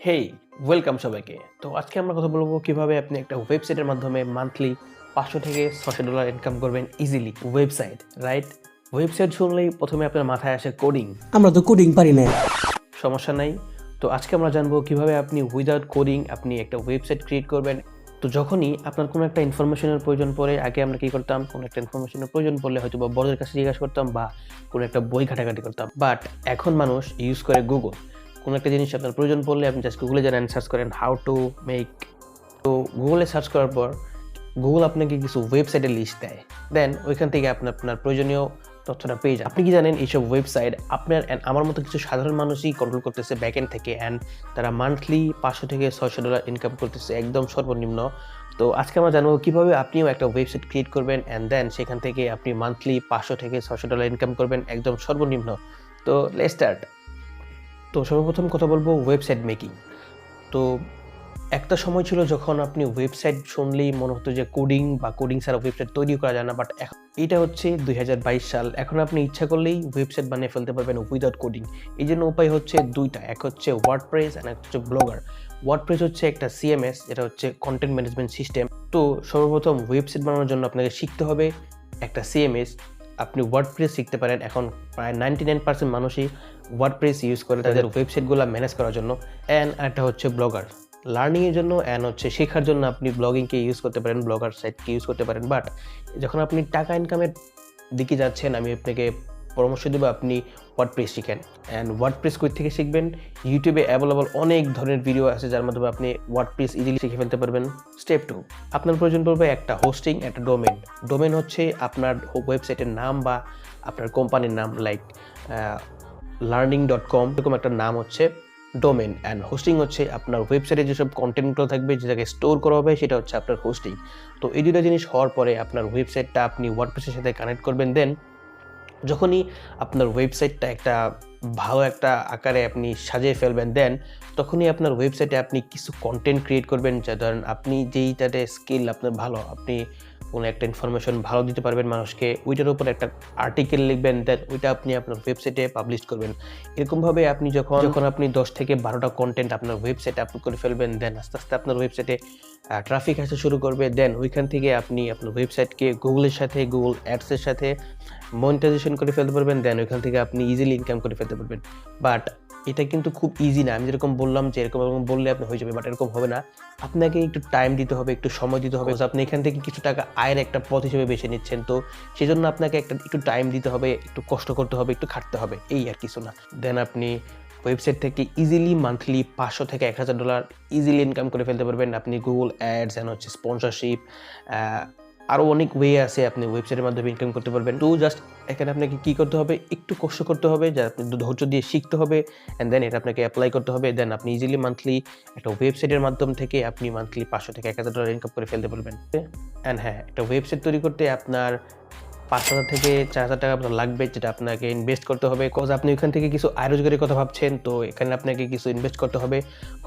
হেই, welcome সবাইকে। তো আজকে আমরা কথা বলব কিভাবে আপনি একটা ওয়েবসাইটের মাধ্যমে মান্থলি $500 থেকে $600 ইনকাম করবেন ইজিলি। Website, right? ওয়েবসাইট শুনলেই ১ম এ আপনার মাথায় আসে কোডিং। আমরা তো কোডিং পারি না। সমস্যা নাই। তো আজকে আমরা জানবো কিভাবে আপনি উইদাউট কোডিং আপনি একটা ওয়েবসাইট ক্রিয়েট করবেন। তো যখনই আপনার কোনো একটা ইনফরমেশনের প্রয়োজন পড়ে, আগে আমরা কি করতাম? কোনো একটা ইনফরমেশনের প্রয়োজন পড়লে হয়তোবা বড়দের কাছে জিজ্ঞাসা করতাম বা কোনো একটা বই ঘাটাঘাটি করতাম। বাট এখন মানুষ ইউজ করে গুগল। কোনো একটা জিনিস আপনার প্রয়োজন পড়লে আপনি জাস্ট গুগলে যান অ্যান্ড সার্চ করেন হাউ টু মেক। তো গুগলে সার্চ করার পর গুগল আপনাকে কিছু ওয়েবসাইটের লিস্ট দেয়। দেন ওইখান থেকে আপনি আপনার প্রয়োজনীয় তথ্যটা পেয়ে যান। আপনি কি জানেন এইসব ওয়েবসাইট আপনার অ্যান্ড আমার মতো কিছু সাধারণ মানুষই কন্ট্রোল করতেছে ব্যাকএন্ড থেকে, অ্যান্ড তারা মান্থলি $500 থেকে $600 ইনকাম করতেছে একদম সর্বনিম্ন। তো আজকে আমরা জানবো কিভাবে আপনিও একটা ওয়েবসাইট ক্রিয়েট করবেন অ্যান্ড দেন সেখান থেকে আপনি মান্থলি $500 থেকে $600 ইনকাম করবেন একদম সর্বনিম্ন। তো লেটস স্টার্ট। তো সর্বপ্রথম কথা বলবো ওয়েবসাইট মেকিং। তো একটা সময় ছিল যখন আপনি ওয়েবসাইট শুনলেই মনে হতো যে কোডিং ছাড়া ওয়েবসাইট তৈরি করা যায় না, বাট এটা হচ্ছে 2022 সাল। এখন আপনি ইচ্ছা করলেই ওয়েবসাইট বানিয়ে ফেলতে পারবেন উইদাউট কোডিং। এই জন্য উপায় হচ্ছে দুইটা, এক হচ্ছে ওয়ার্ডপ্রেস আর এক হচ্ছে ব্লগার। ওয়ার্ডপ্রেস হচ্ছে একটা সিএমএস, এটা হচ্ছে কন্টেন্ট ম্যানেজমেন্ট সিস্টেম। তো সর্বপ্রথম ওয়েবসাইট বানানোর জন্য আপনাকে শিখতে হবে একটা সিএমএস। আপনি ওয়ার্ডপ্রেস শিখতে পারেন। এখন প্রায় 99% মানুষই ওয়ার্ডপ্রেস ইউজ করে তাদের ওয়েবসাইটগুলো ম্যানেজ করার জন্য। অ্যান্ড একটা হচ্ছে ব্লগার, লার্নিংয়ের জন্য অ্যান্ড হচ্ছে শেখার জন্য আপনি ব্লগিংকে ইউজ করতে পারেন, ব্লগার সাইটকে ইউজ করতে পারেন। বাট যখন আপনি টাকা ইনকামের দিকে যাচ্ছেন, আমি আপনাকে পরামর্শ দেবো আপনি ওয়ার্ডপ্রেস শিখেন। অ্যান্ড ওয়ার্ডপ্রেস কই থেকে শিখবেন? ইউটিউবে অ্যাভেলেবল অনেক ধরনের ভিডিও আছে যার মাধ্যমে আপনি ওয়ার্ডপ্রেস ইজিলি শিখে ফেলতে পারবেন। স্টেপ 2, আপনার প্রয়োজন পড়বে একটা হোস্টিং, একটা ডোমেন। ডোমেন হচ্ছে আপনার ওয়েবসাইটের নাম বা আপনার কোম্পানির নাম, লাইক learning.com এরকম একটা নাম হচ্ছে ডোমেন। অ্যান্ড হোস্টিং হচ্ছে আপনার ওয়েবসাইটে যেসব কন্টেন্টগুলো থাকবে, যেটাকে স্টোর করা হবে, সেটা হচ্ছে আপনার হোস্টিং। তো এই দুটো জিনিস হওয়ার পরে আপনার ওয়েবসাইটটা আপনি ওয়ার্ডপ্রেসের সাথে কানেক্ট করবেন। দেন যখনই আপনার ওয়েবসাইটটা একটা ভালো একটা আকারে আপনি সাজিয়ে ফেলবেন, দেন তখনই আপনার ওয়েবসাইটে আপনি কিছু কন্টেন্ট ক্রিয়েট করবেন। যা ধরেন আপনি যেইটাতে স্কিল আপনার ভালো, আপনি কোনো একটা ইনফরমেশন ভালো দিতে পারবেন মানুষকে, ওইটার উপর একটা আর্টিকেল লিখবেন, দেন ওইটা আপনি আপনার ওয়েবসাইটে পাবলিশ করবেন। এরকমভাবে আপনি যখন আপনি 10 থেকে 12টা কন্টেন্ট আপনার ওয়েবসাইটে আপলোড করে ফেলবেন, দেন আস্তে আস্তে আপনার ওয়েবসাইটে ট্রাফিক আসা শুরু করবে। দেন ওইখান থেকে আপনি আপনার ওয়েবসাইটকে গুগলের সাথে, গুগল অ্যাডসের সাথে মনিটাইজেশন করে ফেলতে পারবেন। দেন ওইখান থেকে আপনি ইজিলি ইনকাম করে ফেলতে পারবেন। বাট এটা কিন্তু খুব ইজি না। আমি যেরকম বললাম যে এরকম বললে আপনি হয়ে যাবে, বাট এরকম হবে না। আপনাকে একটু টাইম দিতে হবে, একটু সময় দিতে হবে। আপনি এখান থেকে কিছু টাকা আয়ের একটা পথ হিসেবে বেছে নিচ্ছেন, তো সেজন্য আপনাকে একটু টাইম দিতে হবে, একটু কষ্ট করতে হবে, একটু খাটতে হবে, এই আর কিছু না। দেন আপনি ওয়েবসাইট থেকে ইজিলি মান্থলি $500 থেকে $1000 ইজিলি ইনকাম করে ফেলতে পারবেন। আপনি গুগল অ্যাডস অ্যান্ড হচ্ছে স্পন্সরশিপ, আরও অনেক ওয়ে আছে আপনি ওয়েবসাইটের মাধ্যমে ইনকাম করতে পারবেন। তো জাস্ট এখানে আপনাকে কী করতে হবে? একটু কষ্ট করতে হবে, যা আপনি ধৈর্য দিয়ে শিখতে হবে, অ্যান্ড দেন এটা আপনাকে অ্যাপ্লাই করতে হবে। দেন আপনি ইজিলি মান্থলি একটা ওয়েবসাইটের মাধ্যম থেকে আপনি মান্থলি $500 থেকে $1000 ইনকাম করে ফেলতে পারবেন। অ্যান্ড হ্যাঁ, একটা ওয়েবসাইট তৈরি করতে আপনার $5,000 থেকে $4,000 আপনার লাগবে, যেটা আপনাকে ইনভেস্ট করতে হবে। কজ আপনি ওইখান থেকে কিছু আয় রোজগারের কথা ভাবছেন, তো এখানে আপনাকে কিছু ইনভেস্ট করতে হবে।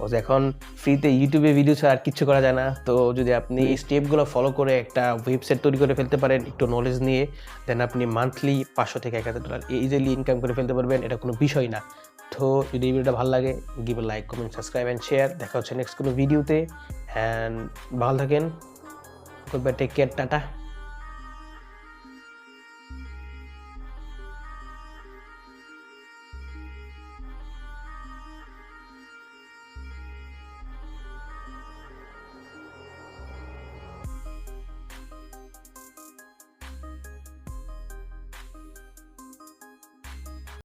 কজ এখন ফ্রিতে ইউটিউবে ভিডিও ছাড়া আর কিচ্ছু করা যায় না। তো যদি আপনি এই স্টেপগুলো ফলো করে একটা ওয়েবসাইট তৈরি করে ফেলতে পারেন একটু নলেজ নিয়ে, দেন আপনি মান্থলি $500 থেকে $1000 ইজিলি ইনকাম করে ফেলতে পারবেন। এটা কোনো বিষয় না। তো যদি এই ভিডিওটা ভালো লাগে, give a like, comment, subscribe and share. দেখা হচ্ছে নেক্সট কোনো ভিডিওতে। অ্যান্ড ভালো থাকেন। Good bye, take care, tata.